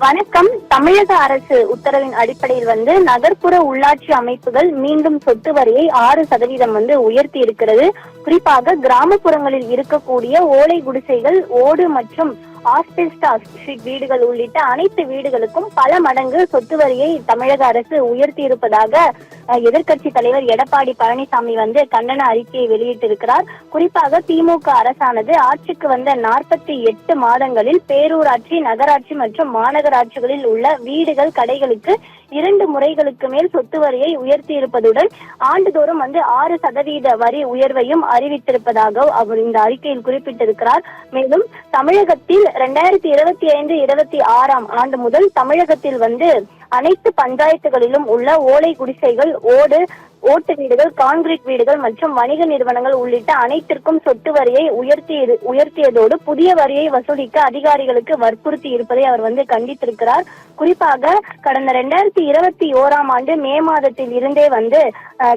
வணக்கம். தமிழக அரசு உத்தரவின் அடிப்படையில் நகர்ப்புற உள்ளாட்சி அமைப்புகள் மீண்டும் சொத்து வரியை 6% உயர்த்தி இருக்கிறது. குறிப்பாக கிராமப்புறங்களில் இருக்கக்கூடிய ஓலை குடிசைகள், ஓடு மற்றும் ஆஸ்பெஸ்டாஸ் வீடுகள் உள்ளிட்ட அனைத்து வீடுகளுக்கும் பல மடங்கு சொத்து வரியை தமிழக அரசு உயர்த்தி இருப்பதாக எதிர்க்கட்சி தலைவர் எடப்பாடி பழனிசாமி கண்டன அறிக்கையை வெளியிட்டிருக்கிறார். குறிப்பாக திமுக அரசானது ஆட்சிக்கு வந்த 48 மாதங்களில் பேரூராட்சி, நகராட்சி மற்றும் மாநகராட்சிகளில் உள்ள வீடுகள், கடைகளுக்கு 2 முறைகளுக்கு மேல் சொத்து வரியை உயர்த்தி இருப்பதுடன் ஆண்டுதோறும் 6% வரி உயர்வையும் அறிவித்திருப்பதாக அவர் இந்த அறிக்கையில் குறிப்பிட்டிருக்கிறார். மேலும் தமிழகத்தில் 2025-26 ஆண்டு முதல் தமிழகத்தில் அனைத்து பஞ்சாயத்துகளிலும் உள்ள ஓலை குடிசைகள், ஓட்டு வீடுகள், கான்கிரீட் வீடுகள் மற்றும் வணிக நிறுவனங்கள் உள்ளிட்ட அனைத்திற்கும் சொத்து வரியை உயர்த்தியதோடு புதிய வரியை வசூலிக்க அதிகாரிகளுக்கு வற்புறுத்தி இருப்பதை அவர் கண்டித்திருக்கிறார். குறிப்பாக கடந்த 2021 ஆண்டு மே மாதத்தில் இருந்தே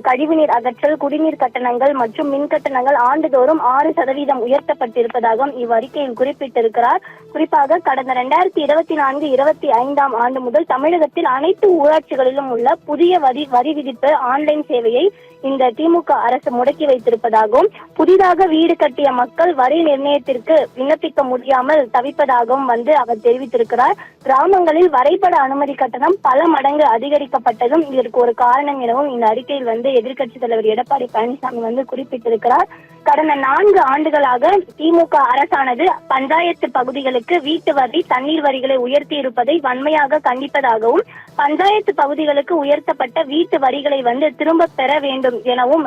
கழிவுநீர் அகற்றல், குடிநீர் கட்டணங்கள் மற்றும் மின் கட்டணங்கள் ஆண்டுதோறும் 6% உயர்த்தப்பட்டிருப்பதாக இவ்வறிக்கையில் குறிப்பிட்டிருக்கிறார். குறிப்பாக கடந்த 2024-25 ஆண்டு முதல் தமிழகத்தில் அனைத்து ஊராட்சிகளிலும் உள்ள புதிய வரி விதிப்பு ஆன்லைன் சேவையை இந்த திமுக அரசு முடக்கி வைத்திருப்பதாகவும், புதிதாக வீடு கட்டிய மக்கள் வரி நிர்ணயத்திற்கு விண்ணப்பிக்க முடியாமல் தவிப்பதாகவும் அவர் தெரிவித்திருக்கிறார். கிராமங்களில் வரைபட அனுமதி கட்டணம் பல மடங்கு அதிகரிக்கப்பட்டதும் இதற்கு ஒரு காரணம் எனவும் இந்த அறிக்கையில் எதிர்க்கட்சி தலைவர் எடப்பாடி பழனிசாமி குறிப்பிட்டிருக்கிறார். கடந்த 4 ஆண்டுகளாக திமுக அரசானது பஞ்சாயத்து பகுதிகளுக்கு வீட்டு வரி, தண்ணீர் வரிகளை உயர்த்தி இருப்பதை வன்மையாக கண்டிப்பதாகவும், பஞ்சாயத்து பகுதிகளுக்கு உயர்த்தப்பட்ட வீட்டு வரிகளை திரும்ப பெற வேண்டும் எனவும்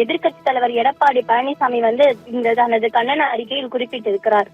எதிர்க்கட்சி தலைவர் எடப்பாடி பழனிசாமி இந்த தனது கண்டன அறிக்கையில் குறிப்பிட்டிருக்கிறார்.